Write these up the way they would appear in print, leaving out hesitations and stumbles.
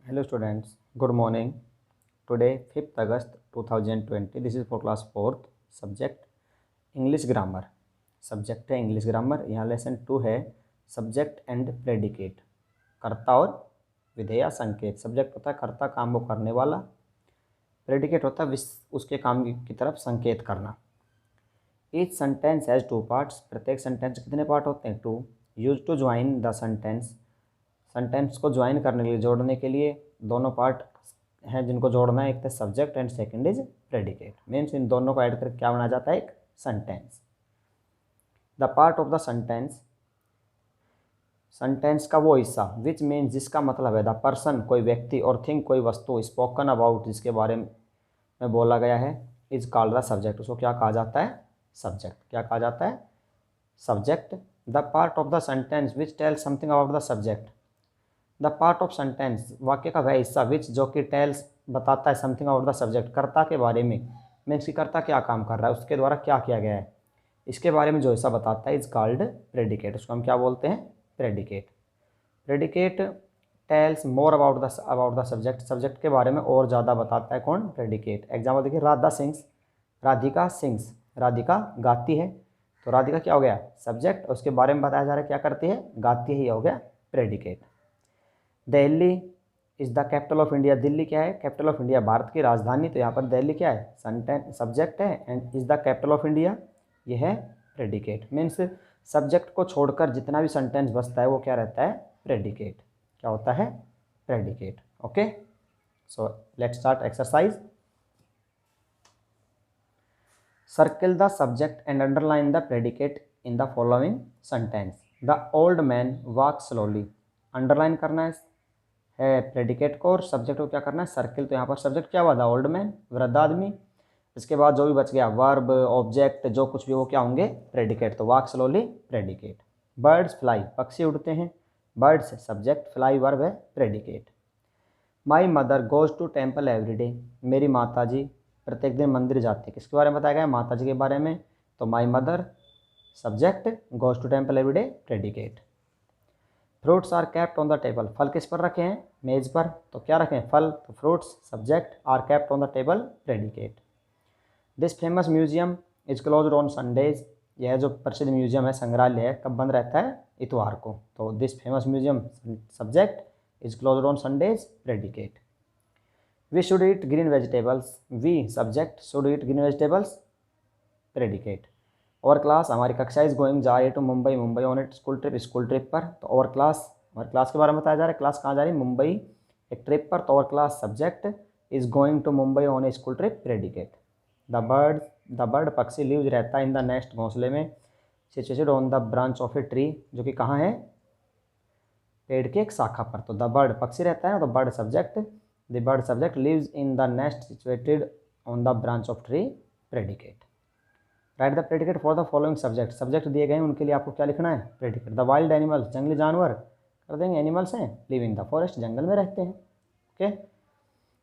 Hello students, good morning. Today 5th August 2020. This is for class 4th subject English grammar. Subject है English grammar. यहाँ lesson 2 है subject and predicate, कर्ता और विधेय संकेत। Subject होता है कर्ता, काम वो करने वाला। प्रेडिकेट होता है उसके काम की तरफ संकेत करना। Each sentence has 2 parts. प्रत्येक सेंटेंस कितने पार्ट होते हैं? 2। Use to join the sentence. Sentence को ज्वाइन करने के लिए, जोड़ने के लिए दोनों पार्ट हैं जिनको जोड़ना है। एक तो subject and second is predicate. Means in दोनों को ऐड करके क्या बनाया जाता है? एक sentence. The part of the sentence, sentence का वो हिस्सा विच मीन्स जिसका मतलब है द पर्सन कोई व्यक्ति और थिंग कोई वस्तु, स्पोकन अबाउट जिसके बारे में बोला गया है, इज कॉल्ड द सब्जेक्ट। उसको क्या कहा जाता है? सब्जेक्ट। क्या कहा जाता है? Subject. The part of the sentence which tells something about the subject. The part of sentence, वाक्य का वह हिस्सा विच जो कि टेल्स बताता है समथिंग अबाउट द सब्जेक्ट, कर्ता के बारे में। मीन्स कि कर्ता क्या काम कर रहा है, उसके द्वारा क्या किया गया है, इसके बारे में जो हिस्सा बताता है इज कॉल्ड प्रेडिकेट। उसको हम क्या बोलते हैं? Predicate. Predicate tells more about the subject. Subject के बारे में और ज़्यादा बताता है कौन? प्रेडिकेट। एग्जाम्पल देखिए, राधा सिंग्स, राधिका सिंग्स, राधिका गाती है। तो राधिका क्या हो गया? सब्जेक्ट। उसके बारे में बताया जा रहा है क्या करती है? गाती है, ये हो गया predicate. Delhi is the capital of India. Delhi क्या है? कैपिटल ऑफ इंडिया, भारत की राजधानी। तो यहाँ पर दिल्ली क्या है? सब्जेक्ट है। And is the capital of India, ये है प्रेडिकेट। मीन्स सब्जेक्ट को छोड़कर जितना भी सेंटेंस बचता है वो क्या रहता है? प्रेडिकेट। क्या होता है? Predicate. Okay, so let's start exercise. Circle the subject and underline the predicate in the following sentence. The old man walk slowly. Underline करना है प्रेडिकेट को, और सब्जेक्ट को क्या करना है? सर्किल। तो यहाँ पर सब्जेक्ट क्या हुआ? द ओल्ड मैन, वृद्ध आदमी। इसके बाद जो भी बच गया वर्ब, ऑब्जेक्ट, जो कुछ भी, वो क्या होंगे? प्रेडिकेट। तो walk slowly predicate. Birds fly, पक्षी उड़ते हैं। बर्ड्स सब्जेक्ट, फ्लाई वर्ब है, predicate. My mother goes to temple every day. मेरी माता जी प्रत्येक दिन मंदिर जाती है। किसके बारे में बताया गया? माता जी के बारे में। तो my mother subject, goes to temple every day, predicate. Fruits are kept on the table. फल किस पर रखे हैं? मेज पर। तो क्या रखें? फल। तो fruits subject, are kept on the table, predicate. This famous museum is closed on Sundays. यह जो प्रसिद्ध म्यूजियम है, संग्रहालय है, कब बंद रहता है? इतवार को। तो this famous museum subject, is closed on Sundays, predicate. We should eat green vegetables. We subject, should eat green vegetables, predicate. और क्लास, हमारी कक्षा इज गोइंग, जा रही है to Mumbai, Mumbai on it school trip, school trip पर। तो और class, हमारी क्लास के बारे में बताया जा रहा है। क्लास कहाँ जा रही है? मुंबई, एक ट्रिप पर। तो और class subject, is going to Mumbai on a school trip, predicate. The bird पक्षी लिव्स रहता है इन द नेस्ट, घोंसले में। Situated on the branch of a tree, जो कि कहाँ है? पेड़ की एक शाखा पर। तो द बर्ड पक्षी रहता है ना, तो bird subject, the bird subject, lives in the nest situated on the branch of tree, predicate. Write the predicate for the following subject. Subject दिए गए हैं, उनके लिए आपको क्या लिखना है? प्रेडिकेट। द वाइल्ड एनिमल्स, जंगली जानवर, कर देंगे एनिमल्स हैं, लिव इन द फॉरेस्ट, जंगल में रहते हैं। ओके।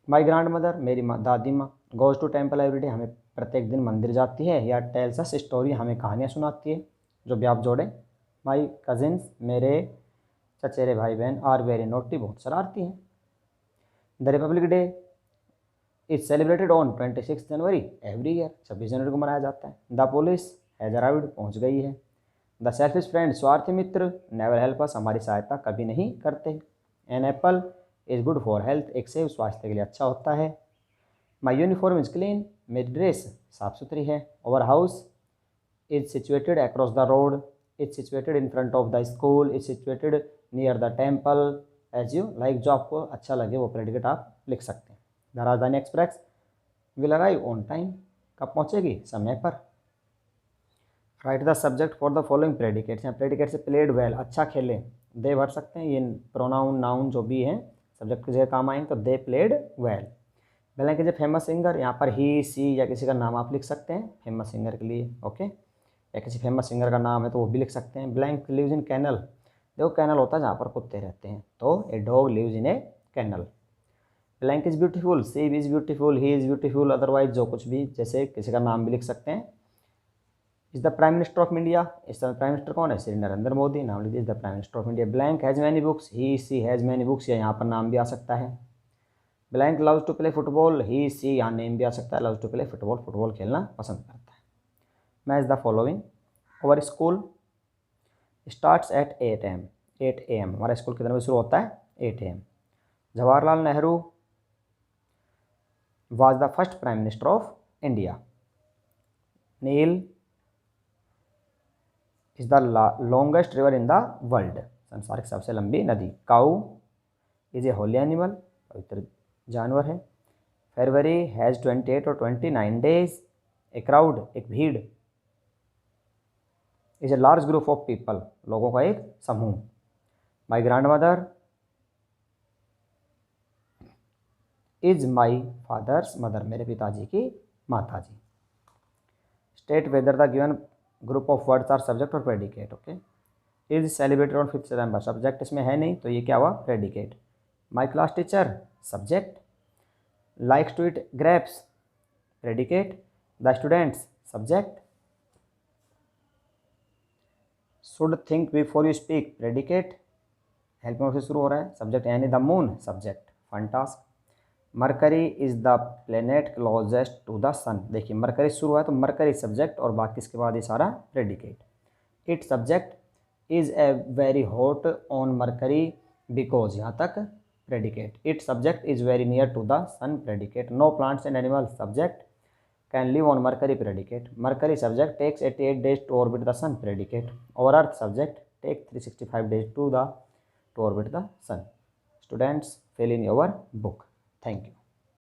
माई ग्रैंड मदर, मेरी दादी माँ, गोज टू टेम्पल एवरीडे, हमें प्रत्येक दिन मंदिर जाती है। या टेल्स अस स्टोरी, हमें कहानियाँ सुनाती है। जो भी आप जोड़ें। माई कजिन्स, मेरे चचेरे भाई बहन, आर वेरी नोटी, बहुत शरारती हैं। The Republic day is celebrated on 26 January every year, 26 जनवरी को मनाया जाता है। द पुलिस हैज अराइव्ड, पहुँच गई है। द सेल्फिश फ्रेंड, स्वार्थी मित्र, नेवर हेल्प अस, हमारी सहायता कभी नहीं करते। An apple is good for health, एक सेब स्वास्थ्य के लिए अच्छा होता है। माई यूनिफॉर्म इज क्लीन, मेरी ड्रेस साफ सुथरी है। Our house is situated across the road, is situated in front of the school, is situated near the temple, as you like, जो आपको अच्छा लगे वो प्रेडिकेट आप लिख सकते हैं। द राजधानी express will arrive on time, कब पहुँचेगी? समय पर। Right the subject for the following predicates. यहाँ प्रेडिकेट से प्लेड वेल, अच्छा खेले, दे भर सकते हैं। ये प्रोनाउन नाउन जो भी हैं सब्जेक्ट की जगह काम आएंगे, तो they played well. Blank is a famous singer, यहाँ पर ही, सी या किसी का नाम आप लिख सकते हैं फेमस सिंगर के लिए। ओके, या किसी फेमस सिंगर का नाम है तो वो भी लिख सकते हैं। ब्लैंक लिव्स इन कैनल, देखो कैनल होता है जहाँ पर कुत्ते रहते हैं, तो a dog lives in a kennel. Blank is beautiful, she is beautiful, he is beautiful, otherwise जो कुछ भी, जैसे किसी का नाम भी लिख सकते हैं। Is the prime minister of India, इस समय प्राइम मिनिस्टर कौन है? श्री नरेंद्र मोदी, नाम लीजिए, is the prime minister of India. Blank has many books, he she has many books, या यहाँ पर नाम भी आ सकता है। Blank loves to play football, he she, यहाँ नेम भी आ सकता है, loves to play football, football खेलना पसंद करता है। Match the following, our school starts at 8 AM, 8 AM, हमारा स्कूल कितने बजे शुरू होता है? 8 AM। Jawaharlal Nehru was the first prime minister of India. Nile is the longest river in the world, संसार की सबसे लंबी नदी। Cow is a Holi animal, पवित्र जानवर है। फरवरी हैज़ 28 और 29 days। ए क्राउड, एक भीड़। Is a large group of people, लोगों का एक समूह। My grandmother is my father's mother, मेरे पिताजी की माता जी। State whether the given group of words are subject और predicate. Okay, is celebrated on 5 सितंबर, सब्जेक्ट इसमें है नहीं तो ये क्या हुआ? Predicate. My class teacher, subject. Likes to eat grapes, predicate. The students, subject. Should think before you speak, predicate. Help में से शुरू हो रहा है, सब्जेक्ट यानी the moon, subject. Fun task. Mercury is the planet closest to the sun, देखिए Mercury शुरू है तो मरकरी सब्जेक्ट और बाकी इसके बाद ये सारा predicate. It subject is a very hot on Mercury because, यहाँ तक predicate. It subject is very near to the sun, predicate. No plants and animal, subject. Can live on Mercury, predicate. Mercury subject takes 88 days to orbit the sun, predicate. और Earth subject take 365 days to orbit the sun. Students, fill in your book. Thank you.